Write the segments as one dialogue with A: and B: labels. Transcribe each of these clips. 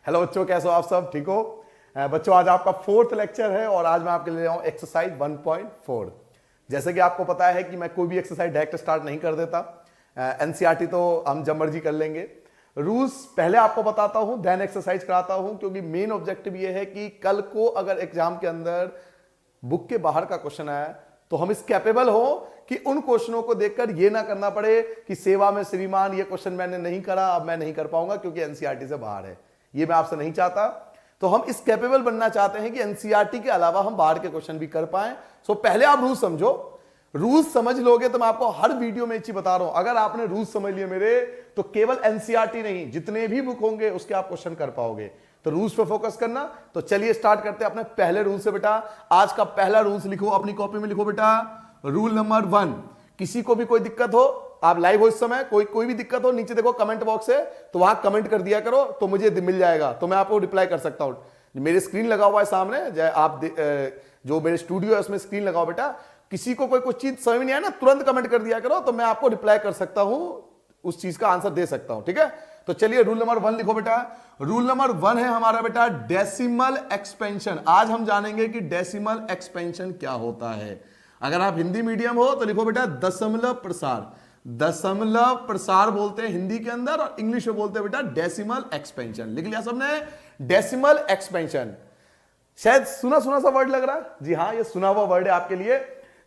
A: Hello बच्चों, कैसे हो आप सब? ठीक हो? बच्चों, आज आपका 4th लेक्चर है और आज मैं आपके लिए आया हूं एक्सरसाइज 1.4। जैसे कि आपको पता है कि मैं कोई भी एक्सरसाइज डायरेक्ट स्टार्ट नहीं कर देता। एनसीईआरटी तो हम जब मर्जी कर लेंगे। रूल्स पहले आपको बताता हूं, देन एक्सरसाइज कराता हूं, क्योंकि मेन ऑब्जेक्टिव ये है कि कल को अगर एग्जाम के अंदर बुक के बाहर का क्वेश्चन आया तो हम इस कैपेबल हो कि उन क्वेश्चनों को देखकर ये ना करना पड़े कि सेवा में श्रीमान ये क्वेश्चन मैंने नहीं करा, अब मैं नहीं कर पाऊंगा क्योंकि एनसीईआरटी से बाहर है। ये मैं आपसे नहीं चाहता। तो हम इस कैपेबल बनना चाहते हैं कि एनसीईआरटी के अलावा हम बाहर के क्वेश्चन भी कर पाए। सो पहले आप रूल्स समझो। रूल्स समझ लोगे तो मैं आपको हर वीडियो में एक चीज बता रहा हूं, अगर आपने रूल्स समझ लिए मेरे तो केवल एनसीईआरटी नहीं, जितने भी बुक होंगे उसके आप क्वेश्चन कर पाओगे। तो रूल्स पे फोकस करना। तो चलिए स्टार्ट करते हैं अपने पहले रूल से। बेटा आज का पहला रूल्स लिखो, अपनी कॉपी में लिखो बेटा। रूल नंबर 1, किसी को भी कोई दिक्कत हो, आप लाइव हो इस समय, कोई भी दिक्कत हो, नीचे देखो कमेंट बॉक्स है, तो वहां कमेंट कर दिया करो तो मुझे मिल जाएगा, तो मैं आपको रिप्लाई कर सकता हूं। मेरे स्क्रीन लगा हुआ है सामने, आप जो मेरे स्टूडियो है उसमें स्क्रीन लगाओ बेटा। किसी को कोई चीज समझ नहीं आया ना, तुरंत कमेंट कर दिया करो, तो मैं आपको रिप्लाई कर सकता हूं, उस चीज का आंसर दे सकता हूं। ठीक है, तो चलिए रूल नंबर 1 लिखो बेटा। रूल नंबर 1 है हमारा बेटा डेसिमल एक्सपेंशन। आज हम जानेंगे कि डेसिमल एक्सपेंशन क्या होता है। अगर आप हिंदी मीडियम हो तो लिखो बेटा दशमलव प्रसार। दशमलव प्रसार बोलते हैं हिंदी के अंदर, और इंग्लिश में बोलते हैं बेटा डेसिमल एक्सपेंशन। लिख लिया सबने? Decimal expansion. शायद सुना सुना सा वर्ड लग रहा है। जी हाँ, ये सुना हुआ वर्ड है आपके लिए।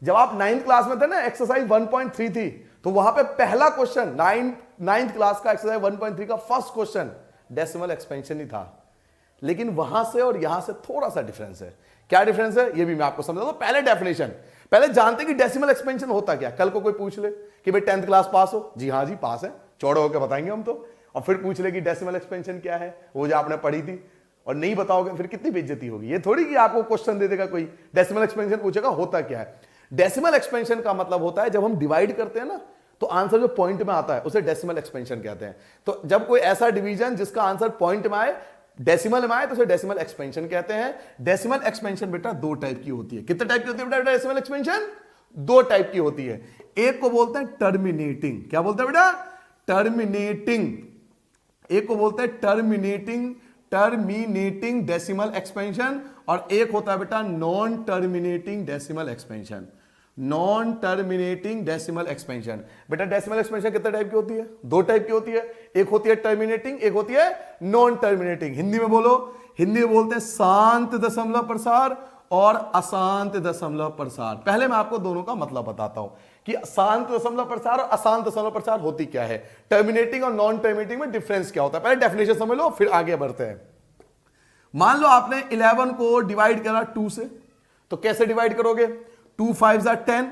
A: जब आप 9th क्लास में थे ना, एक्सरसाइज 1.3 थी, तो वहां पे पहला क्वेश्चन 9th क्लास का एक्सरसाइज 1.3 का फर्स्ट क्वेश्चन डेसिमल एक्सपेंशन ही था। लेकिन वहां से और यहां से थोड़ा सा डिफरेंस है। क्या डिफरेंस है ये भी मैं आपको समझाता हूं। पहले डेफिनेशन, पहले जानते कि डेसिमल एक्सपेंशन होता क्या। कल को कोई पूछ ले कि भाई 10th क्लास पास हो, जी हाँ जी पास है, चौड़े होकर बताएंगे हम तो। और फिर पूछ ले कि डेसिमल एक्सपेंशन क्या है, वो जो आपने पढ़ी थी, और नहीं बताओगे फिर कितनी बेइज्जती होगी। ये थोड़ी कि आपको क्वेश्चन दे देगा कोई, डेसिमल एक्सपेंशन पूछेगा होता क्या है। डेसिमल एक्सपेंशन का मतलब होता है जब हम डिवाइड करते हैं ना, तो आंसर जो पॉइंट में आता है उसे डेसिमल एक्सपेंशन कहते हैं। तो जब कोई ऐसा डिवीजन जिसका आंसर पॉइंट में आए, डेसिमल में आए, तो उसे डेसिमल एक्सपेंशन कहते हैं। डेसिमल एक्सपेंशन बेटा 2 टाइप की होती है। कितने टाइप की होती है बेटा डेसिमल एक्सपेंशन? 2 टाइप की होती है। एक को बोलते हैं टर्मिनेटिंग। क्या बोलते हैं बेटा? टर्मिनेटिंग। एक को बोलते हैं टर्मिनेटिंग डेसिमल एक्सपेंशन, और एक होता है बेटा non terminating decimal expansion. Non terminating decimal expansion. बेटा डेसिमल एक्सपेंशन कितने टाइप की होती है? 2 टाइप की होती है। एक होती है टर्मिनेटिंग, एक होती है नॉन टर्मिनेटिंग। हिंदी में बोलो। हिंदी में बोलते हैं शांत दशमलव प्रसार और अशांत दशमलव प्रसार। पहले मैं आपको दोनों का मतलब बताता हूं कि शांत दशमलव प्रसार और अशांत दशमलव प्रसार होती क्या है, टर्मिनेटिंग और नॉन टर्मिनेटिंग में डिफरेंस क्या होता है। पहले डेफिनेशन समझ लो, फिर आगे बढ़ते हैं। मान लो आपने 11 को डिवाइड करा 2 से, तो कैसे डिवाइड करोगे? 2 5 10,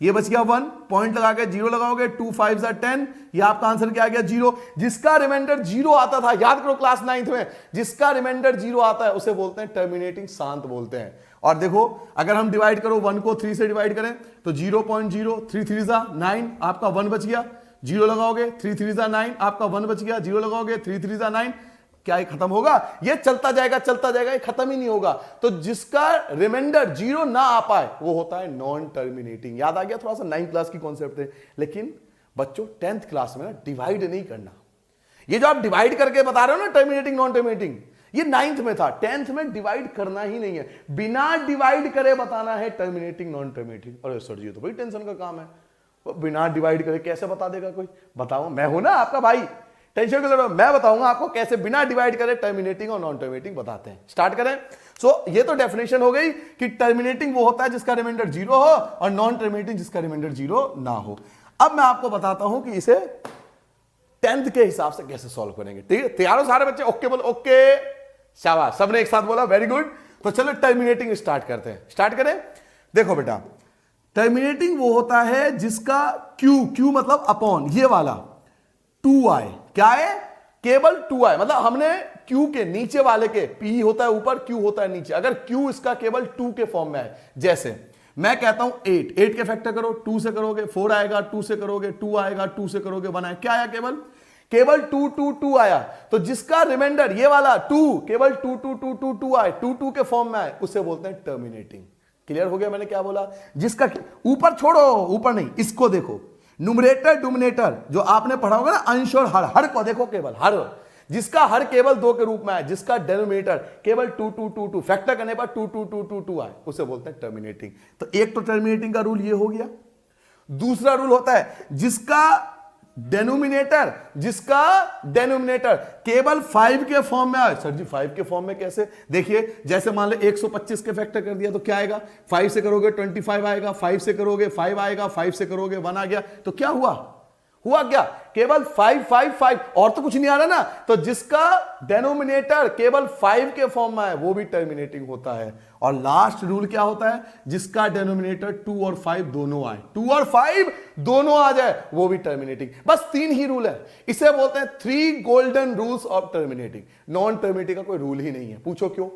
A: ये बच गया 1, पॉइंट लगा के 0 लगाओगे। 2 5 10, ये आपका आंसर क्या आ गया? 0। जिसका रिमाइंडर 0 आता था, याद करो क्लास 9th में, जिसका रिमाइंडर 0 आता है उसे बोलते हैं टर्मिनेटिंग, शांत बोलते हैं। और देखो अगर हम डिवाइड करो 1 को 3 से डिवाइड करें तो 0.0, 3 3 9, आपका 1 बच गया। 0 लगाओगे, 3 3 9, आपका 1 बच गया। 0 लगाओगे, 3 3 9, क्या ये खत्म होगा? ये चलता जाएगा चलता जाएगा, ये खत्म ही नहीं होगा। तो जिसका रिमाइंडर 0 ना आ पाए वो होता है नॉन टर्मिनेटिंग। याद आ गया? थोड़ा सा 9th क्लास की कॉन्सेप्ट है। लेकिन बच्चों 10th क्लास में ना डिवाइड नहीं करना। ये जो आप डिवाइड करके बता रहे हो ना, टर्मिनेटिंग नॉन टर्मिनेटिंग, ये 9th में था। 10th में डिवाइड करना ही नहीं है, बिना डिवाइड करे बताना है टर्मिनेटिंग नॉन टर्मिनेटिंग। अरे सर जी, ये तो बड़ी टेंशन का काम है, बिना डिवाइड करे कैसे बता देगा कोई? बताओ, मैं हूं ना आपका भाई, टेंशन क्यों ले रहे हो? मैं बताऊंगा आपको कैसे बिना डिवाइड करे टर्मिनेटिंग और नॉन टर्मिनेटिंग बताते हैं। स्टार्ट करें। सो ये तो डेफिनेशन हो गई कि टर्मिनेटिंग वो होता है जिसका रिमाइंडर 0 हो, और नॉन टर्मिनेटिंग जिसका रिमाइंडर 0 ना हो। अब मैं आपको बताता हूं कि इसे 10th के हिसाब से कैसे सॉल्व करेंगे। ठीक है, तैयार हो सारे बच्चे? ओके बोलो। ओके, शाबाश, सबने एक साथ बोला, वेरी गुड। तो चलो टर्मिनेटिंग स्टार्ट करते हैं। स्टार्ट करें। देखो बेटा, टर्मिनेटिंग वो होता है जिसका क्यू मतलब अपॉन, ये वाला 2 आए। क्या है? केवल 2 आए। मतलब हमने क्यू के नीचे वाले के, पी होता है ऊपर, क्यू होता है नीचे, अगर क्यू इसका केवल 2 के फॉर्म में है। जैसे मैं कहता हूं 8 के फैक्टर करो, 2 से करोगे 4 आएगा, 2 से करोगे 2 आएगा, 2 से करोगे 1 आएगा। क्या आया? केवल 2 2 2 आया। तो जिसका रिमाइंडर ये वाला 2, केवल 2 2 2 2 2 आए, 2 2 के फॉर्म में आए, उसे बोलते हैं टर्मिनेटिंग। क्लियर हो गया मैंने क्या बोला? जिसका ऊपर छोड़ो, ऊपर नहीं, इसको देखो, न्यूमरेटर डोमिनेटर जो आपने पढ़ा होगा ना, अंश और हर। हर को देखो, केवल हर, जिसका हर केवल 2 के रूप में आए, जिसका डेनोमिनेटर केवल 2 2 2 2 फैक्टर करने पर 2 2 2 2 2 आए, उसे बोलते हैं टर्मिनेटिंग। तो एक तो टर्मिनेटिंग का रूल ये हो गया। दूसरा रूल होता है जिसका डेनोमिनेटर केवल 5 के फॉर्म में आए। सर जी 5 के फॉर्म में कैसे? देखिए जैसे मान लो 125 के फैक्टर कर दिया तो क्या आएगा? 5 से करोगे 25 आएगा, 5 से करोगे 5 आएगा, 5 से करोगे 1 आ गया। तो क्या हुआ क्या? केवल 5 5 5 और तो कुछ नहीं आ रहा ना। तो जिसका डेनोमिनेटर केवल 5 के फॉर्म में है वो भी टर्मिनेटिंग होता है। और लास्ट रूल क्या होता है? जिसका डेनोमिनेटर 2 और 5 दोनों आए, 2 और 5 दोनों आ जाए, वो भी टर्मिनेटिंग। बस 3 ही रूल है। इसे बोलते हैं 3 golden rules of terminating. Non terminating का कोई रूल ही नहीं है। पूछो क्यों?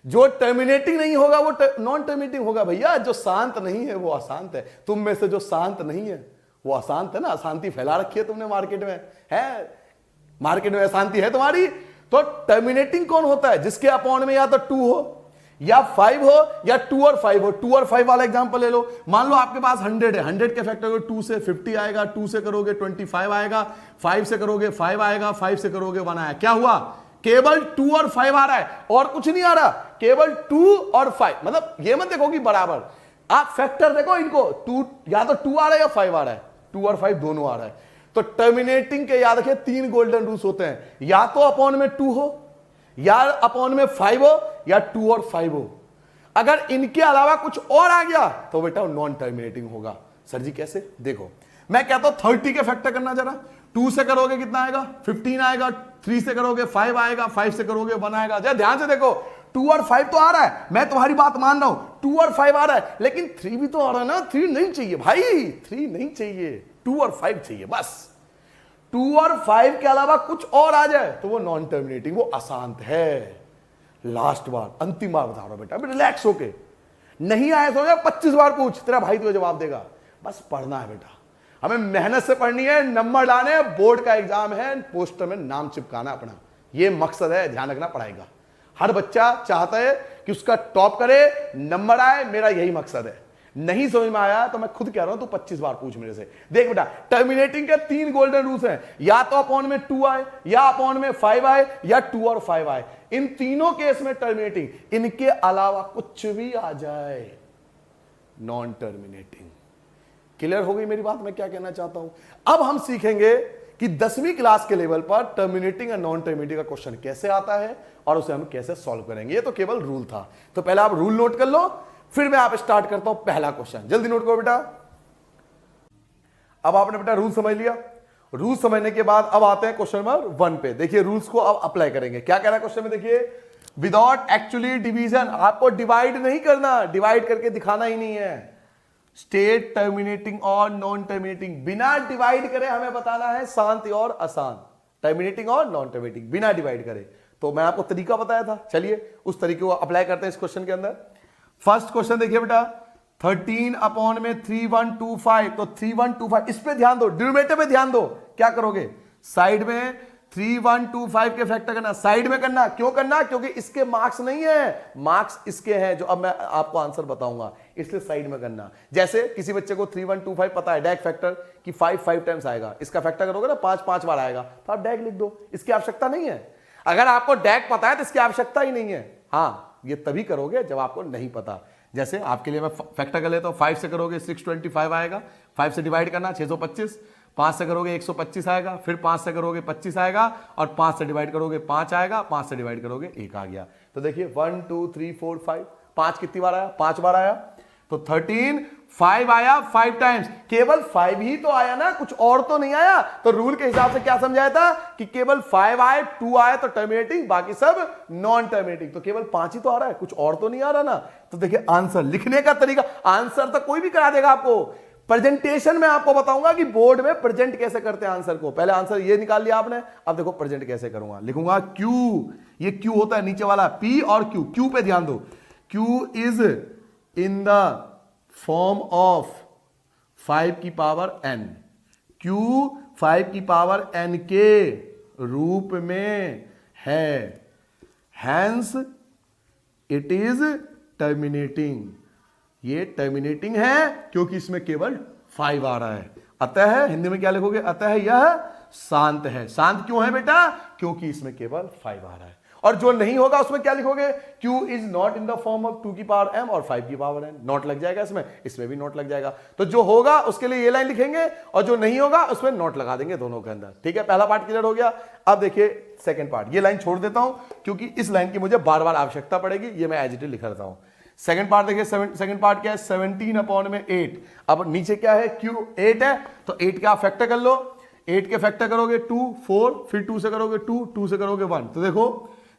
A: जो टर्मिनेटिंग नहीं होगा वो नॉन टर्मिनेटिंग होगा भैया। जो शांत नहीं है वो अशांत है। तुम में से जो शांत नहीं है वो अशांत है ना। अशांति फैला रखी है तुमने मार्केट में, है मार्केट में अशांति है तुम्हारी। तो टर्मिनेटिंग कौन होता है? जिसके अपॉन में या तो 2 हो या 5 हो या 2 और 5 हो। 2 और 5 वाला एग्जांपल ले लो। मान लो आपके पास 100 है, 100 के फैक्टर 2 से 50 आएगा, 2 से करोगे 25 आएगा, 5 से करोगे 5 आएगा, 5 से करोगे 1 आएगा। क्या हुआ? केवल 2 और 5 आ रहा है और कुछ नहीं आ रहा। केवल 2 और 5, मतलब ये मत देखो कि बराबर, आप फैक्टर देखो इनको। 2 या तो 2 आ रहा है या 5 आ रहा है, 2 और 5 दोनों आ रहा है। तो टर्मिनेटिंग के याद रखिए 3 गोल्डन रूल्स होते हैं। या तो अपॉन में 2 हो, या अपॉन में 5 हो, या 2 और 5 हो। अगर इनके अलावा कुछ और आ गया तो बेटा नॉन टर्मिनेटिंग होगा। सर जी कैसे? देखो मैं कहता हूं 30 के फैक्टर करना जरा। 2 से करोगे कितना आएगा? 15 आएगा। 3 से करोगे 5 आएगा, 5 से करोगे 1 आएगा। जरा ध्यान से देखो, 2 और 5 तो आ रहा है, मैं तुम्हारी बात मान रहा हूं। 2 और 5 आ रहा है, लेकिन 3 भी तो आ रहा है ना। 3 नहीं चाहिए भाई, 3 नहीं चाहिए, 2 और 5 चाहिए बस। 2 और 5 के अलावा कुछ और आ जाए तो वो नॉन टर्मिनेटिंग, वो अशांत है। लास्ट बार, अंतिम बार बता रहा हूं बेटा, रिलैक्स होके। नहीं आए तो 25 बार पूछ, तेरा भाई तुझे जवाब देगा। बस पढ़ना है बेटा, हमें मेहनत से पढ़नी है, नंबर लाने हैं। बोर्ड का एग्जाम है, पोस्टर में नाम चिपकाना अपना, ये मकसद है। ध्यान रखना पढ़ाई का। हर बच्चा चाहता है कि उसका टॉप करे, नंबर आए, मेरा यही मकसद है। नहीं समझ में आया तो मैं खुद कह रहा हूं, तू 25 बार पूछ मेरे से। देख बेटा, टर्मिनेटिंग के 3 गोल्डन रूल्स हैं। या तो अपॉन में 2 आए, या अपॉन में 5 आए, या 2 और 5 आए। इन तीनों केस में टर्मिनेटिंग, इनके अलावा कुछ भी आ जाए नॉन टर्मिनेटिंग। क्लियर हो गई मेरी बात? मैं क्या कहना चाहता हूं। अब हम सीखेंगे कि 10वीं क्लास के लेवल पर टर्मिनेटिंग और नॉन टर्मिनेटिंग का क्वेश्चन कैसे आता है और उसे हम कैसे सॉल्व करेंगे। ये तो केवल रूल था। तो पहले आप रूल नोट कर लो, फिर मैं आप स्टार्ट करता हूं पहला क्वेश्चन। जल्दी नोट करो बेटा। अब आपने बेटा रूल समझ लिया। रूल समझने के बाद अब आते हैं क्वेश्चन नंबर 1 पे। देखिए रूल्स को अब अप्लाई करेंगे। क्या कह रहा है क्वेश्चन में? देखिए, विदाउट एक्चुअली डिवीजन, आपको डिवाइड नहीं करना, डिवाइड करके दिखाना ही नहीं है। स्टेट टर्मिनेटिंग और नॉन टर्मिनेटिंग, बिना डिवाइड करे हमें बताना है शांत और अशांत, टर्मिनेटिंग और नॉन टर्मिनेटिंग, बिना डिवाइड करे। तो मैं आपको तरीका बताया था, चलिए उस तरीके को अप्लाई करते हैं इस क्वेश्चन के अंदर। फर्स्ट क्वेश्चन देखिए बेटा, 13 अपॉन में 3125, तो 3125 इस पे ध्यान दो, डिनोमिनेटर पे ध्यान दो। क्या करोगे? साइड में 3125 के फैक्टर करना, साइड में करना। क्यों करना? क्योंकि इसके मार्क्स नहीं है, मार्क्स इसके हैं जो अब मैं आपको आंसर बताऊंगा, इसलिए साइड में करना। जैसे किसी बच्चे को 3125 पता है डायरेक्ट फैक्टर कि 5 5 टाइम्स आएगा, इसका फैक्टर करोगे ना 5 5 बार आएगा, तो आप डायरेक्ट लिख दो, इसकी आवश्यकता नहीं है। अगर आपको डायरेक्ट पता है तो इसकी आवश्यकता ही नहीं है। हाँ, ये तभी करोगे जब आपको नहीं पता। जैसे आपके लिए मैं फैक्टर कर लेता हूं, 5 से करोगे 625 आएगा, 5 से डिवाइड करना 625, 5 से करोगे 125 आएगा, फिर 5 से करोगे 25 आएगा, और 5 से डिवाइड करोगे 5 आएगा, 5 से डिवाइड करोगे 1 आ गया। तो देखिए 1 2 3 4 5, 5 कितनी बार आया? 5 बार आया। तो 13 5 आया 5 टाइम्स, केवल 5 ही तो आया ना, कुछ और तो नहीं आया। तो रूल के हिसाब से क्या समझाया था कि केवल 5 आए, 2 आए तो टर्मिनेटिंग, बाकी सब नॉन टर्मिनेटिंग। तो केवल 5 ही तो आ रहा है, कुछ और तो नहीं आ रहा ना। तो देखिए आंसर लिखने का तरीका, आंसर तो कोई भी करा देगा आपको। प्रेजेंटेशन में आपको बताऊंगा कि बोर्ड में प्रेजेंट कैसे करते हैं आंसर को। पहले आंसर ये निकाल लिया आपने, अब देखो प्रेजेंट कैसे करूंगा। लिखूंगा क्यू, ये क्यू होता है नीचे वाला, पी और क्यू। क्यू पे ध्यान दो, Q is in the form of 5 की पावर n, Q 5 की पावर n के रूप में है, हैंस इट इज टर्मिनेटिंग। ये टर्मिनेटिंग है क्योंकि इसमें केवल 5 आ रहा है। अतः हिंदी में क्या लिखोगे? अतः यह शांत है। शांत क्यों है बेटा? क्योंकि इसमें केवल 5 आ रहा है। और जो नहीं होगा उसमें क्या लिखोगे? Q is not in the form of 2 की पावर m और 5 की पावर n। नॉट लग जाएगा इसमें, इसमें भी नॉट लग जाएगा। तो जो होगा उसके लिए ये लाइन लिखेंगे और जो नहीं होगा उसमें नॉट लगा देंगे दोनों के अंदर। ठीक है, पहला पार्ट क्लियर हो गया। अब देखिए सेकंड पार्ट, ये लाइन छोड़ देता हूं क्योंकि इस लाइन की मुझे बार बार आवश्यकता पड़ेगी, ये मैं एज इट इज लिख रहा हूं। सेकंड पार्ट देखिए, सेकंड पार्ट क्या है? 17/8। अब नीचे क्या है? Q 8 है, तो 8 का फैक्टर कर लो। 8 के फैक्टर करोगे 2 4, फिर 2 से करोगे 2, 2 से करोगे 1। तो देखो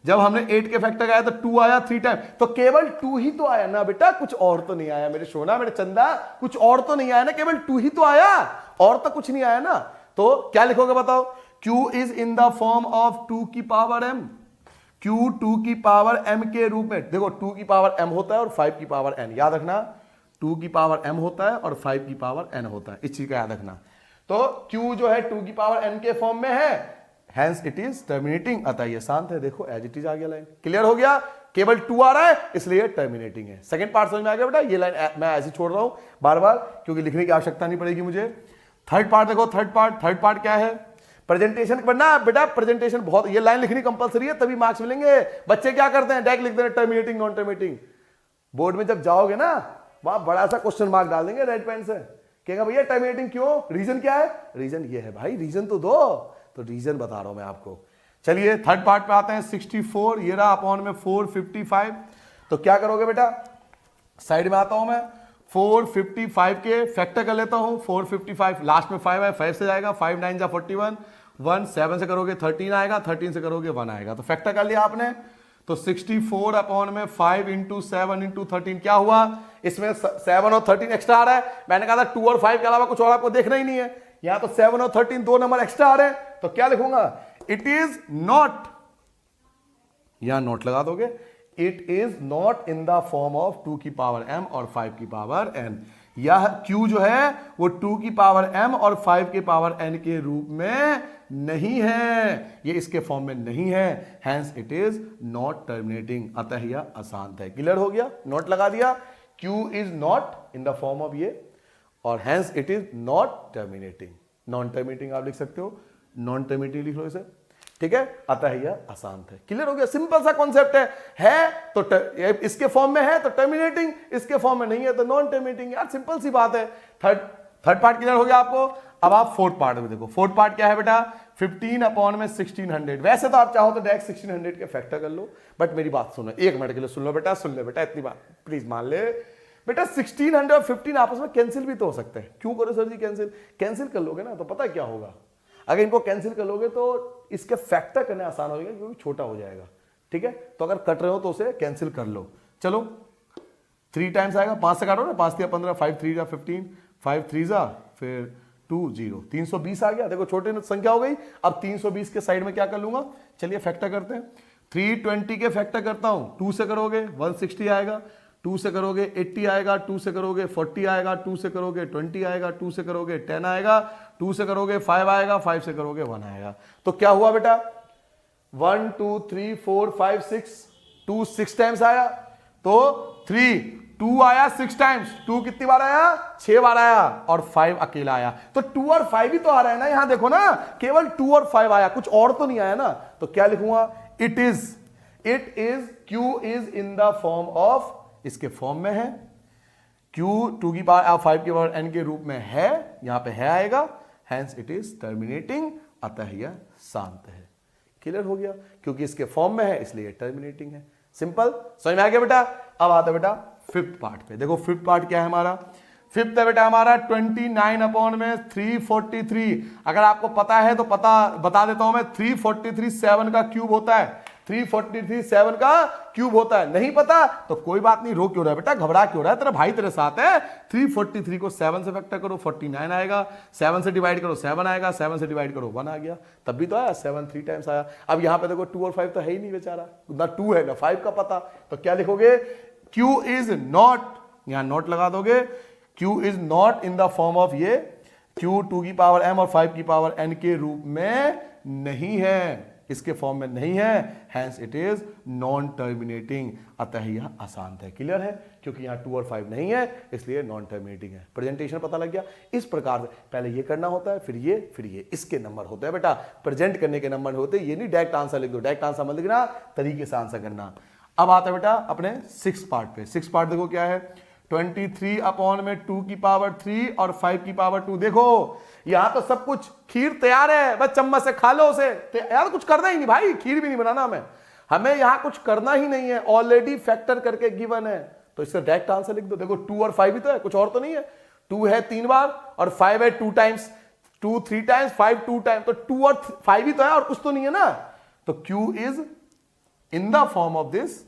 A: जब हमने 8 के फैक्टर आया तो 2 आया 3 टाइम, तो केवल 2 ही तो आया ना बेटा, कुछ और तो नहीं आया मेरे सोना, मेरे चंदा, कुछ और तो नहीं आया ना, केवल 2 ही तो आया, और तो कुछ नहीं आया ना। तो क्या लिखोगे बताओ? Q is in the form of 2 की पावर m। Q 2 की पावर m के रूप में, देखो 2 की पावर m होता है और 5 की पावर n, याद रखना 2 की पावर m होता है और 5 की पावर n होता है, इस चीज का याद रखना। तो Q जो है 2 की पावर n के फॉर्म में है, Hence it is terminating, अतः ये शांत है। देखो एज इट इज आ गया, लाइन क्लियर हो गया। केवल 2 आ रहा है इसलिए टर्मिनेटिंग है। सेकंड पार्ट समझ में आ गया बेटा? ये लाइन मैं ऐसे छोड़ रहा हूं बार बार क्योंकि लिखने की आवश्यकता नहीं पड़ेगी मुझे। थर्ड पार्ट देखो, थर्ड पार्ट क्या है? प्रेजेंटेशन बनना बेटा, प्रेजेंटेशन बहुत, ये लाइन लिखनी कंपलसरी है तभी मार्क्स मिलेंगे। बच्चे क्या करते हैं? डायरेक्ट लिखते हैं टर्मिनेटिंग नॉन टर्मिनेटिंग। बोर्ड में जब जाओगे ना वहां बड़ा सा क्वेश्चन मार्क डाल देंगे रेड पेन से, कहेगा भैया टर्मिनेटिंग क्यों, रीजन क्या है? रीजन ये है भाई, रीजन तो दो। तो रीजन बता रहा हूं मैं आपको। चलिए थर्ड पार्ट पे आते हैं। 64 ये रहा अपॉन में 455। तो क्या करोगे बेटा? साइड में आता हूं मैं, 455 के फैक्टर कर लेता हूं। 455 लास्ट में 5 है, 5 से जाएगा, 5 9 जा 41, 1 7 से करोगे 13 आएगा, 13 से करोगे 1 आएगा। तो फैक्टर कर लिया आपने। तो 64 अपॉन में 5 इंटू 7 इंटू 13 क्या हुआ? इसमें 7 और 13 एक्स्ट्रा आ रहा है। मैंने कहा था 2 और 5 के अलावा कुछ और आपको देखना ही नहीं है। यहां तो 7 और 13 दो नंबर एक्स्ट्रा आ रहे हैं, तो क्या लिखूंगा? इट इज नॉट, यहां नॉट लगा दोगे, it is not in the form of 2 की पावर m और 5 की पावर n। यह Q जो है वो 2 की पावर m और 5 के पावर n के रूप में नहीं है, ये इसके फॉर्म में नहीं है। Hence it is not terminating, अतः यह अशांत है। क्लियर हो गया? नॉट लगा दिया। Q is not in the form of ये, और hence it is not terminating. Non terminating आप लिख सकते हो, नॉन टर्मिनेटिंग लिख लो इसे, ठीक है। अतः यह अशांत है। क्लियर हो गया? सिंपल सा कॉन्सेप्ट है तो इसके फॉर्म में है तो टर्मिनेटिंग, इसके फॉर्म में नहीं है तो नॉन टर्मिनेटिंग। यार सिंपल सी बात है। थर्ड पार्ट क्लियर हो गया आपको? अब आप फोर्थ पार्ट में देखो। फोर्थ पार्ट क्या है बेटा? 15 अपॉन में 1600। वैसे तो आप चाहो तो डायरेक्ट 1600 के फैक्टर कर लो, बट मेरी बात सुनो, एक मिनट के लिए सुन लो बेटा, सुन ले बेटा, इतनी बात प्लीज मान ले बेटा। 1600 और 15 आपस में कैंसिल भी तो हो सकते हैं। क्यों करो सर जी कैंसिल? कैंसिल कर लोगे ना तो पता क्या होगा, अगर इनको कैंसिल कर लोगे तो इसके फैक्टर करने आसान हो जाएगा क्योंकि छोटा हो जाएगा, ठीक है। तो अगर कट रहे हो तो उसे कैंसिल कर लो। चलो 3 टाइम्स आएगा, 5 से काटो ना, 5 3 15, 5 3 15, 5 3 फिर 2 0, 320 आ गया। देखो छोटी संख्या हो गई। अब 320 के साइड में क्या कर लूंगा? चलिए फैक्टर करते हैं। 320 के फैक्टर करता हूं, 2 से करोगे 160 आएगा, 2 से करोगे 80 आएगा, 2 से करोगे 40 आएगा, 2 से करोगे 20 आएगा, 2 से करोगे 10 आएगा, 2 से करोगे 5 आएगा, 5 से करोगे 1 आएगा। तो क्या हुआ बेटा? 1 2 3 4 5 6, 2 6 टाइम्स आया, तो 3 2 आया 6 टाइम्स, 2 कितनी बार आया? 6 बार आया, और 5 अकेला आया। तो 2 और 5 ही तो आ रहा है ना, यहां देखो ना, केवल 2 और 5 आया, कुछ और तो नहीं आया ना। तो क्या लिखूंगा? It is Q is in the form of, इसके फॉर्म में है, Q 2 की पावर 5 की पावर n के रूप में है, यहां पे है आएगा। हैंस इट इज टर्मिनेटिंग, अतः यह शांत है। क्लियर हो गया? क्योंकि इसके फॉर्म में है इसलिए टर्मिनेटिंग है। सिंपल, समझ में आ गया बेटा? अब आता बेटा फिफ्थ पार्ट पे। देखो फिफ्थ पार्ट क्या है हमारा? फिफ्थ है बेटा हमारा 29 अपॉन में 343। अगर आपको पता है तो बता देता हूं मैं, 343 7 का क्यूब होता है। 343 7 का क्यूब होता है। नहीं पता तो कोई बात नहीं, रो क्यों रहा है बेटा, घबरा क्यों रहा है, तेरा भाई तेरे साथ है। 343 को 7 से फैक्टर करो 49 आएगा, 7 से डिवाइड करो 7 आएगा, 7 से डिवाइड करो 1 आ गया। तब भी तो आया, 7 3 टाइम्स आया। अब यहां पे देखो 2 और 5 तो है ही नहीं बेचारा, ना 2 है ना 5 का पता। तो क्या लिखोगे? Q इज नॉट, यहां नॉट लगा दोगे, Q is not in the form of ये, Q 2 की पावर m और 5 की पावर n के रूप में नहीं है। इसके फॉर्म में नहीं है, hence it is non terminating, अतः यह अशांत है। क्लियर है, क्योंकि यहां 2 और 5 नहीं है इसलिए नॉन टर्मिनेटिंग है। प्रेजेंटेशन पता लग गया। इस प्रकार से पहले ये करना होता है, फिर ये, इसके नंबर होते हैं बेटा, प्रेजेंट करने के नंबर होते हैं। ये नहीं डायरेक्ट आंसर लिख दो, डायरेक्ट आंसर मत लिखना, तरीके से आंसर करना। अब आता है बेटा अपने 6 पार्ट पे। 6 पार्ट देखो क्या है, 23 अपॉन में 2 की पावर 3 और 5 की पावर 2। देखो यहां तो सब कुछ खीर तैयार है, बस चम्मच से खा लो उसे। यार कुछ करना ही नहीं भाई, खीर भी नहीं बनाना हमें यहां कुछ करना ही नहीं है, ऑलरेडी फैक्टर करके गिवन है, तो इससे डायरेक्ट आंसर लिख दो। देखो 2 और 5 ही तो है, कुछ और तो नहीं है। 2 है 3 बार और 5 है 2 टाइम्स, 2 3 टाइम्स, 5 2 टाइम्स, तो 2 और 5 ही तो है और कुछ तो नहीं है ना। तो Q is in the form of this,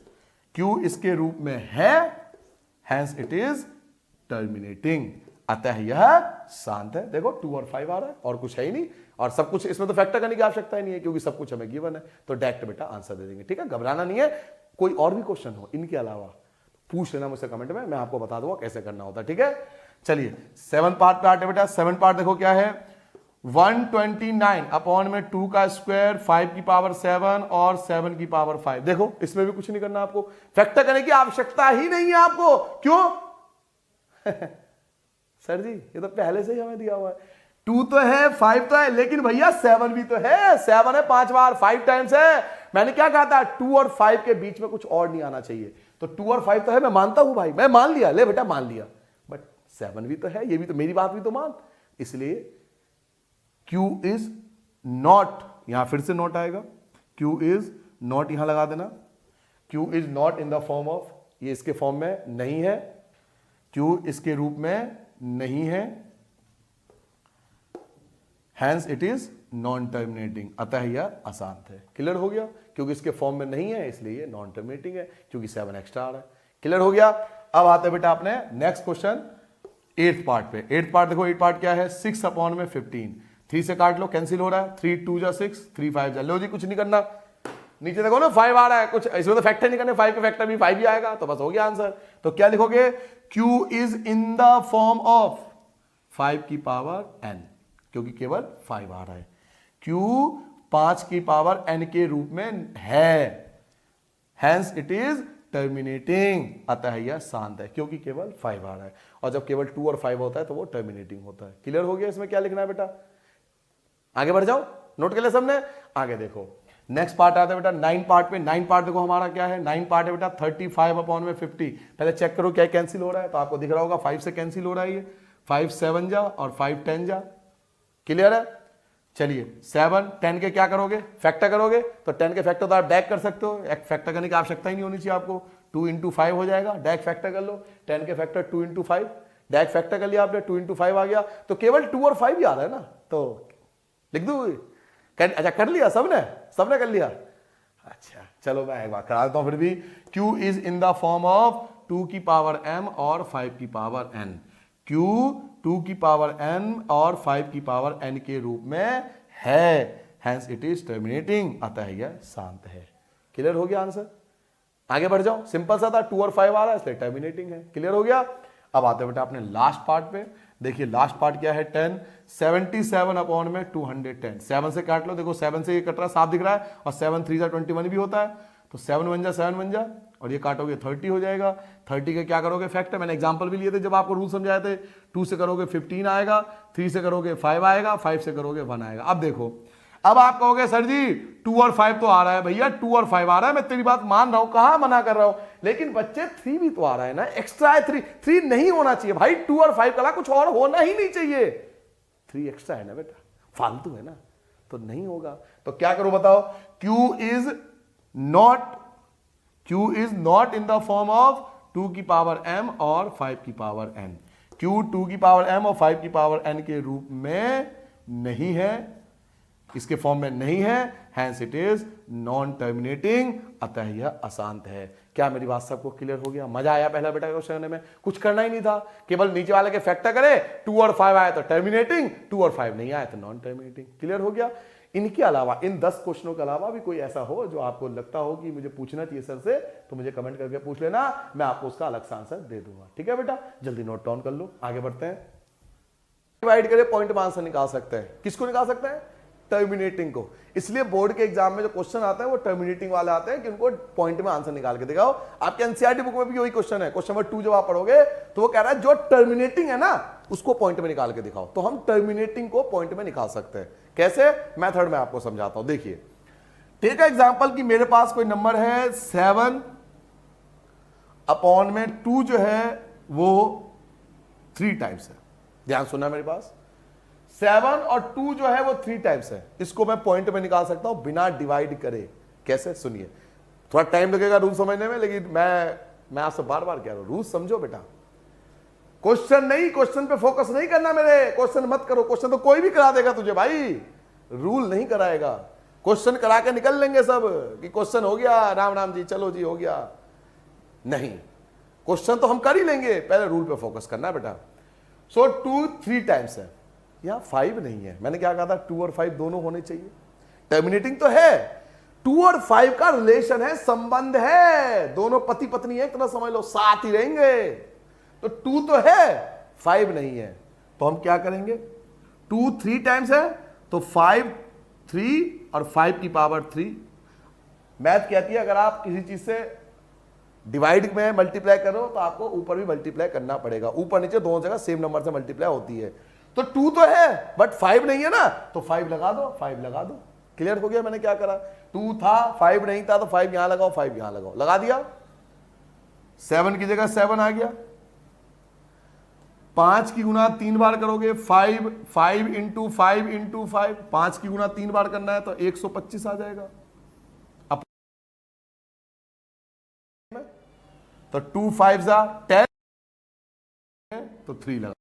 A: Q इसके रूप में है, hence it is terminating, अतः यह शांत है। देखो 2 और 5 आ रहा है और कुछ है ही नहीं, और सब कुछ इसमें तो फैक्टर करने की आवश्यकता ही नहीं है क्योंकि सब कुछ हमें गिवन है, तो डायरेक्ट बेटा आंसर दे देंगे। ठीक है, घबराना नहीं है। कोई और भी क्वेश्चन हो इनके अलावा पूछ लेना मुझसे कमेंट में, मैं आपको बता दूंगा कैसे करना होता है। ठीक है, चलिए 7 पार्ट पे आते बेटा। 7 पार्ट देखो क्या है, 129 अपॉन में 2 का स्क्वायर, 5 की पावर 7 और 7 की पावर 5। देखो इसमें भी कुछ नहीं करना आपको, फैक्टर करने की आवश्यकता ही नहीं है आपको। क्यों सर जी ये तो पहले से ही हमें दिया हुआ है। 2 तो है, 5 तो है, लेकिन भैया 7 भी तो है। 7 है 5 बार, 5 टाइम्स है। मैंने क्या कहा था, 2 और 5 के बीच में कुछ और नहीं आना चाहिए। तो 2 और 5 तो है, मैं मानता हूं भाई, मैं मान लिया, ले बेटा मान लिया, बट 7 भी तो है, ये भी तो मेरी बात भी तो मान। इसलिए Q इज नॉट, यहां फिर से नॉट आएगा, Q इज नॉट यहां लगा देना, Q is not in the form of, ये इसके फॉर्म में नहीं है, Q इसके रूप में नहीं है, hence it is non terminating, अतः यह अशांत है। क्लियर हो गया, क्योंकि इसके फॉर्म में नहीं है इसलिए ये नॉन टर्मिनेटिंग है, क्योंकि 7 एक्स्ट्रा आ रहा है। क्लियर हो गया। अब आते हैं बेटा अपने नेक्स्ट क्वेश्चन 8th पार्ट पे। 8th पार्ट देखो, 8 पार्ट क्या है, 6 अपॉन में 15, 3 से काट लो, कैंसिल हो रहा है, 3 2 जा 6, 3 5 जा, लो जी कुछ नहीं करना। नीचे देखो ना 5 आ रहा है, कुछ इसमें तो फैक्टर नहीं करने, 5 के फैक्टर भी 5 ही आएगा, तो बस हो गया आंसर। तो क्या लिखोगे, Q is in the form of 5 की पावर n, क्योंकि केवल 5 आ रहा है। Q 5 की पावर n के रूप में है, हैंस इट इज टर्मिनेटिंग, अतः यह शांत है, क्योंकि केवल 5 आ रहा है, और जब केवल 2 और 5 होता है तो वो टर्मिनेटिंग होता है। क्लियर हो गया, इसमें क्या लिखना है बेटा, आगे बढ़ जाओ, नोट कर लिया सबने। आगे देखो नेक्स्ट पार्ट आता है बेटा 9 पार्ट पे। 9 पार्ट देखो हमारा क्या है, 9 पार्ट है बेटा 35 अपॉन में 50। पहले चेक करो क्या कैंसिल हो रहा है, तो आपको दिख रहा होगा 5 से कैंसिल हो रहा है, ये 5 7 जा और 5 10 जा। क्लियर है, चलिए 7 10 के क्या करोगे, फैक्टर करोगे, तो 10 के फैक्टर तो आप डायरेक्ट कर सकते हो, एक फैक्टर करने की आवश्यकता ही नहीं होनी चाहिए आपको, 2 × 5 हो जाएगा, डायरेक्ट फैक्टर कर लो। 10 के फैक्टर 2 × 5, डायरेक्ट फैक्टर कर लिया आपने, 2 × 5 आ गया, तो केवल 2 और 5 ही आ रहा है ना, तो लिख दू। अच्छा कर लिया सबने कर लिया। अच्छा चलो मैं एक बार करा देता हूं फिर भी। Q is in the form of 2 की पावर m और 5 की पावर n। Q 2 की पावर n और 5 की पावर n के रूप में है, हैंस इट इज टर्मिनेटिंग, अतः यह शांत है। क्लियर हो गया आंसर, आगे बढ़ जाओ, सिंपल सा था, 2 और 5 आ रहा है इसलिए टर्मिनेटिंग है। क्लियर हो गया। अब आते बेटा अपने लास्ट पार्ट पे। देखिए लास्ट पार्ट क्या है, 10 77 अपॉन में 210। 7 से काट लो, देखो 7 से ये कट रहा है, साफ दिख रहा है, और 7 3 जा 21 भी होता है, तो 7 बन जा, और ये काटोगे 30 हो जाएगा। 30 के क्या करोगे फैक्टर, मैंने एग्जांपल भी लिए थे जब आपको रूल समझाए थे। 2 से करोगे 15 आएगा, 3 से करोगे 5 आएगा, 5 से करोगे 1 आएगा। अब देखो, अब आप कहोगे सर जी 2 और 5 तो आ रहा है, भैया 2 और 5 आ रहा है, मैं तेरी बात मान रहा हूं, कहां मना कर रहा हूं, लेकिन बच्चे 3 भी तो आ रहा है ना, एक्स्ट्रा है 3 नहीं होना चाहिए भाई, 2 और 5 का कुछ और होना ही नहीं चाहिए, 3 एक्स्ट्रा है ना बेटा, फालतू है ना, तो नहीं होगा। तो क्या करो बताओ, Q is not in the form of 2 की पावर m और 5 की पावर n। Q 2 की पावर m और 5 की पावर n के रूप में नहीं है, इसके फॉर्म में नहीं है, hence it is non terminating, अतः यह अशांत है। क्या मेरी बात सबको क्लियर हो गया? मजा आया पहला बेटा क्वेश्चन में, कुछ करना ही नहीं था, केवल नीचे वाले के फैक्टर करे, 2 और 5 आया तो टर्मिनेटिंग, 2 और 5 नहीं आया तो नॉन टर्मिनेटिंग। क्लियर हो गया। इनके अलावा, इन 10 क्वेश्चनों के अलावा भी कोई ऐसा हो जो आपको लगता हो कि मुझे पूछना चाहिए सर से, तो मुझे कमेंट करके पूछ लेना, मैं आपको उसका अलग सा आंसर दे दूंगा। ठीक है बेटा, जल्दी नोट डाउन कर लो, आगे बढ़ते हैं। डिवाइड करे पॉइंट में आंसर निकाल सकते हैं, किसको निकाल सकते हैं, टर्मिनेटिंग को। इसलिए बोर्ड के एग्जाम में जो क्वेश्चन आता है वो टर्मिनेटिंग वाले आते हैं कि उनको पॉइंट में आंसर निकाल के दिखाओ। आपके एनसीईआरटी बुक में भी वही क्वेश्चन है, क्वेश्चन नंबर 2 जब आप पढ़ोगे तो वो कह रहा है जो टर्मिनेटिंग है ना उसको पॉइंट में निकाल के दिखाओ। तो हम टर्मिनेटिंग को पॉइंट में निकाल सकते हैं। कैसे? मेथड में आपको समझाता हूं। देखिए, टेक एग्जांपल कि मेरे पास कोई नंबर है 7 अपॉन में 2 जो है वो 3 टाइम्स है। ध्यान सुनना, मेरे पास 7 और 2 जो है वो 3 टाइम्स है। इसको मैं पॉइंट में निकाल सकता हूं बिना डिवाइड करे। कैसे? सुनिए, थोड़ा टाइम लगेगा रूल समझने में, लेकिन मैं आपसे बार बार कह रहा हूं रूल समझो बेटा। क्वेश्चन नहीं, क्वेश्चन पे फोकस नहीं करना मेरे, क्वेश्चन मत करो। क्वेश्चन तो कोई भी करा देगा तुझे भाई, रूल नहीं कराएगा। क्वेश्चन करा के निकल लेंगे सब कि क्वेश्चन हो गया, राम राम जी, चलो जी हो गया। नहीं, क्वेश्चन तो हम कर ही लेंगे, पहले रूल पे फोकस करना है बेटा। सो 2 3 टाइम्स है, यहां 5 नहीं है। मैंने क्या कहा था? 2 और 5 दोनों होने चाहिए। टर्मिनेटिंग तो है, 2 और 5 का रिलेशन है, संबंध है, दोनों पति पत्नी है, इतना समझ लो, साथ ही रहेंगे। तो 2 तो है, 5 नहीं है। तो हम क्या करेंगे? 2 3 टाइम्स है तो 5 3 और 5 की पावर 3। मैथ कहती है अगर आप किसी चीज से डिवाइड में मल्टीप्लाई करो तो आपको ऊपर भी मल्टीप्लाई करना पड़ेगा। ऊपर नीचे दोनों जगह सेम नंबर से मल्टीप्लाई होती है। तो 2 तो है बट 5 नहीं है ना, तो 5 लगा दो, 5 लगा दो। क्लियर हो गया? मैंने क्या करा? 2 था, 5 नहीं था, तो 5 यहां लगाओ, 5 यहां लगाओ, लगा दिया। 7 की जगह 7 आ गया। 5 की गुना 3 बार करोगे, 5 इंटू 5 इंटू 5, 5 की गुना 3 बार करना है तो 125 आ जाएगा। तो 2 5 10, तो 3 लगा,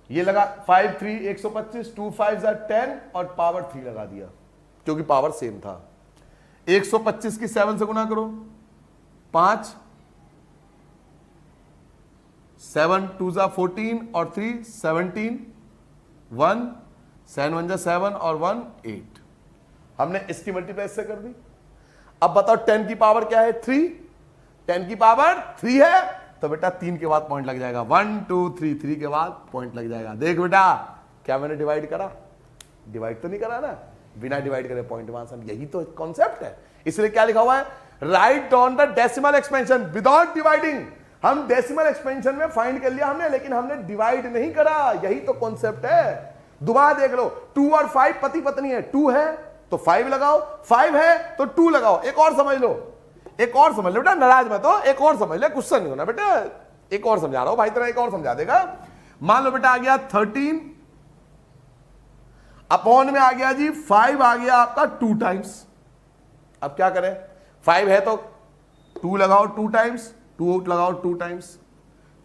A: ये लगा 5 3 125, 2 5 10 और पावर 3 लगा दिया क्योंकि पावर सेम था। 125 की 7 से गुना करो, 5 7 2 14 और 3 17, 1 7 1 7 और 1 8। हमने इसकी मल्टीप्लाई इससे कर दी। अब बताओ 10 की पावर क्या है? 3। 10 की पावर 3 है तो बेटा 3 के बाद पॉइंट लग जाएगा। 1 2 3, 3 के बाद पॉइंट लग जाएगा। देख बेटा, क्या मैंने डिवाइड करा? डिवाइड तो नहीं करा ना, बिना डिवाइड करे पॉइंट में आंसर। यही तो कॉन्सेप्ट है। इसलिए क्या लिखा हुआ है? Right on the decimal expansion without dividing. हम डेसिमल एक्सपेंशन में फाइंड कर लिया हमने, लेकिन हमने डिवाइड नहीं करा। यही तो कॉन्सेप्ट है। दोबारा देख लो, 2 और 5 पति पत्नी है। 2 है तो 5 लगाओ, 5 है तो 2 लगाओ। एक और समझ लो, एक और समझ लो बेटा, नाराज मत हो, एक और समझ ले, गुस्सा नहीं होना बेटा। एक और समझा रहा हूं भाई, तेरा एक और समझा देगा। मान लो बेटा आ गया 13 अपॉन में आ गया जी 5 आ गया आपका 2 टाइम्स। अब क्या करें? 5 है तो 2 लगाओ 2 टाइम्स, 2 लगाओ 2 टाइम्स।